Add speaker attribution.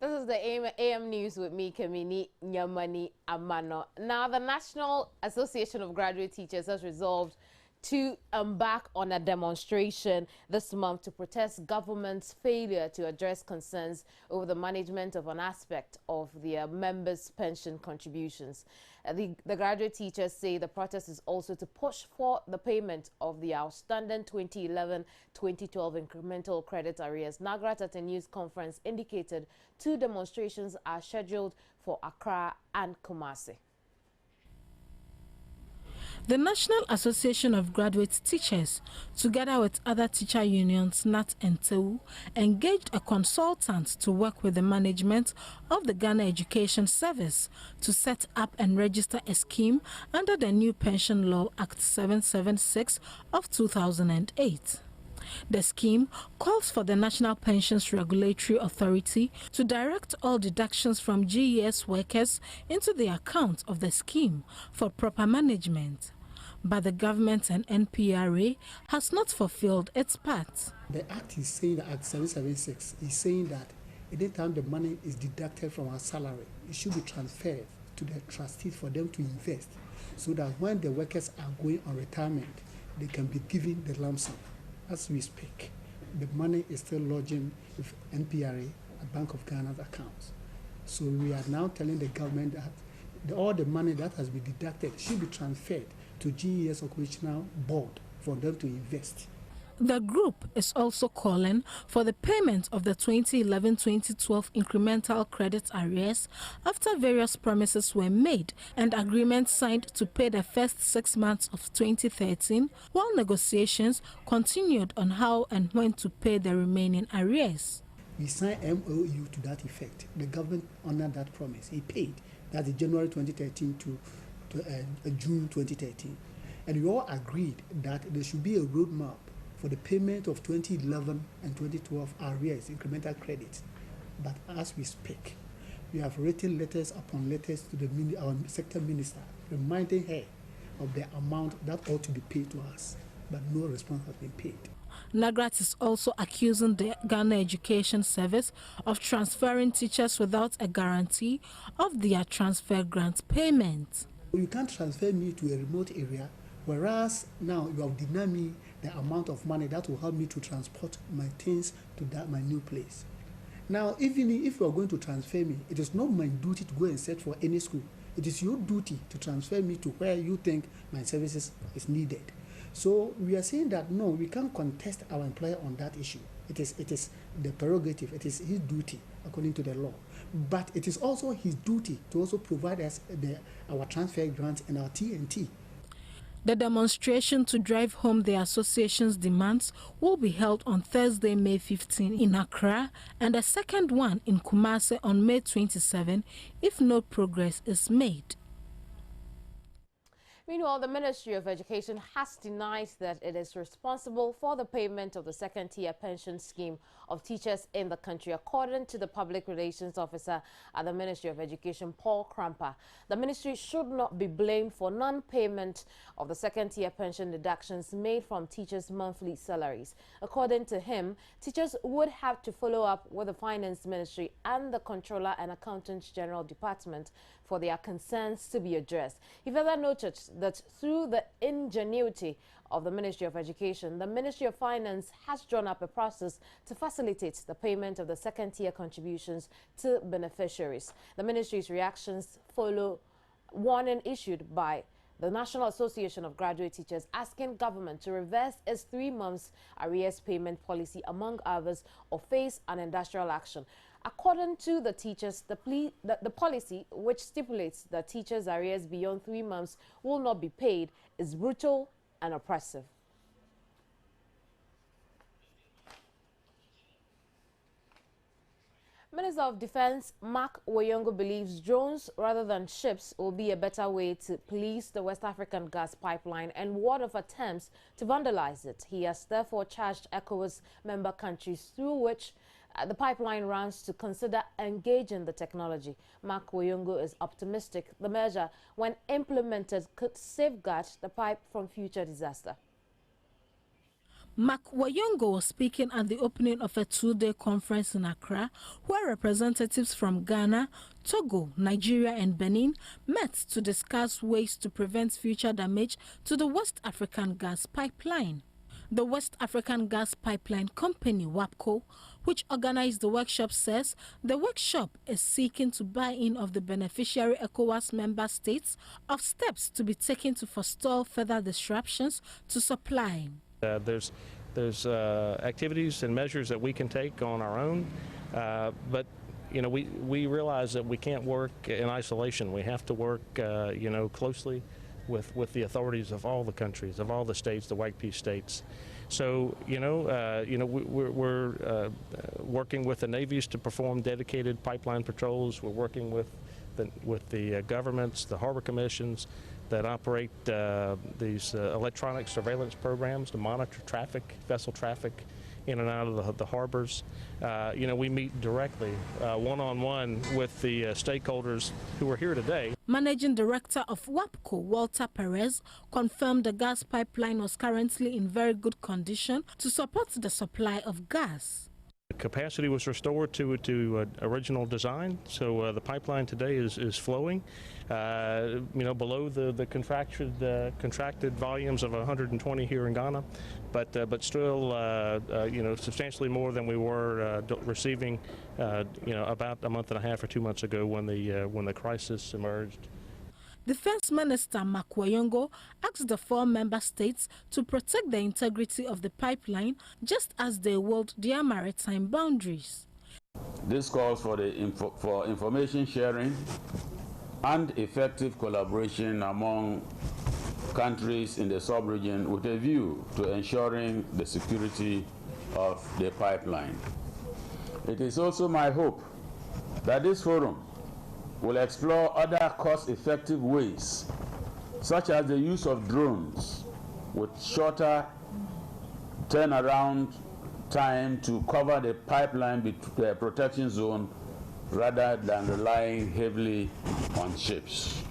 Speaker 1: This is the AM News with me, Kamini Nyamani Amano. Now, the National Association of Graduate Teachers has resolved to embark on a demonstration this month to protest government's failure to address concerns over the management of an aspect of their members' pension contributions. The graduate teachers say the protest is also to push for the payment of the outstanding 2011-2012 incremental credit arrears. Nagrat at a news conference indicated 2 demonstrations are scheduled for Accra and Kumasi.
Speaker 2: The National Association of Graduate Teachers, together with other teacher unions, NAT and TEU, engaged a consultant to work with the management of the Ghana Education Service to set up and register a scheme under the new Pension Law Act 776 of 2008. The scheme calls for the National Pensions Regulatory Authority to direct all deductions from GES workers into the account of the scheme for proper management. But the government and NPRA has not fulfilled its part.
Speaker 3: The Act is saying, that Act 776 is saying that anytime the money is deducted from our salary, it should be transferred to the trustees for them to invest, so that when the workers are going on retirement, they can be given the lump sum. As we speak, the money is still lodging with NPRA at Bank of Ghana's accounts. So we are now telling the government that all the money that has been deducted should be transferred to GES Occupational Board for them to invest.
Speaker 2: The group is also calling for the payment of the 2011-2012 incremental credit arrears after various promises were made and agreements signed to pay the first 6 months of 2013, while negotiations continued on how and when to pay the remaining arrears.
Speaker 3: We signed MOU to that effect. The government honored that promise. He paid. That's January 2013 to June 2013. And we all agreed that there should be a roadmap for the payment of 2011 and 2012 arrears, incremental credits. But as we speak, we have written letters upon letters to our sector minister, reminding her of the amount that ought to be paid to us, but no response has been paid.
Speaker 2: Nagrat is also accusing the Ghana Education Service of transferring teachers without a guarantee of their transfer grant payment.
Speaker 3: You can't transfer me to a remote area, whereas now you have denied me the amount of money that will help me to transport my things to my new place. Now, even if you are going to transfer me, it is not my duty to go and search for any school. It is your duty to transfer me to where you think my services is needed. So we are saying that no, we can't contest our employer on that issue. It is the prerogative, it is his duty according to the law. But it is also his duty to also provide us our transfer grants and our TNT.
Speaker 2: The demonstration to drive home the association's demands will be held on Thursday, May 15 in Accra, and a second one in Kumasi on May 27 if no progress is made.
Speaker 1: Meanwhile, the Ministry of Education has denied that it is responsible for the payment of the second-tier pension scheme of teachers in the country, according to the Public Relations Officer at the Ministry of Education, Paul Krampa. The ministry should not be blamed for non-payment of the second-tier pension deductions made from teachers' monthly salaries. According to him, teachers would have to follow up with the Finance Ministry and the Controller and Accountant General Department for their concerns to be addressed. He further noted that through the ingenuity of the Ministry of Education, the Ministry of Finance has drawn up a process to facilitate the payment of the second-tier contributions to beneficiaries. The ministry's reactions follow warning issued by the National Association of Graduate Teachers asking government to reverse its 3 months arrears payment policy, among others, or face an industrial action. According to the teachers, the policy, which stipulates that teachers' arrears beyond 3 months will not be paid, is brutal and oppressive. Minister of Defense Mark Woyongo believes drones rather than ships will be a better way to police the West African gas pipeline and ward off attempts to vandalize it. He has therefore charged ECOWAS member countries through which the pipeline runs to consider engaging the technology. Mark Woyongo is optimistic the measure, when implemented, could safeguard the pipe from future disaster.
Speaker 2: Wayongo was speaking at the opening of a two-day conference in Accra, where representatives from Ghana, Togo, Nigeria and Benin met to discuss ways to prevent future damage to the West African gas pipeline. The West African Gas Pipeline Company, WAPCO, which organized the workshop, says the workshop is seeking to buy-in of the beneficiary ECOWAS member states of steps to be taken to forestall further disruptions to supply.
Speaker 4: There's activities and measures that we can take on our own, but you know we realize that we can't work in isolation. We have to work you know, closely with the authorities of all the countries, of all the states, the White Peace states. So we're working with the navies to perform dedicated pipeline patrols. We're working with the governments, the harbor commissions that operate these electronic surveillance programs to monitor traffic, vessel traffic in and out of the harbors. You know, we meet directly, one-on-one with the stakeholders who are here today.
Speaker 2: Managing Director of WAPCO, Walter Perez, confirmed the gas pipeline was currently in very good condition to support the supply of gas.
Speaker 4: The capacity was restored to original design, so the pipeline today is flowing, you know, below the contracted volumes of 120 here in Ghana, but still, you know, substantially more than we were receiving, you know, about a month and a half or 2 months ago when the crisis emerged.
Speaker 2: Defense Minister Wayongo asked the 4 member states to protect the integrity of the pipeline just as they hold their maritime boundaries.
Speaker 5: This calls for for information sharing and effective collaboration among countries in the sub-region with a view to ensuring the security of the pipeline. It is also my hope that this forum will explore other cost-effective ways, such as the use of drones with shorter turnaround time to cover the pipeline protection zone rather than relying heavily on ships.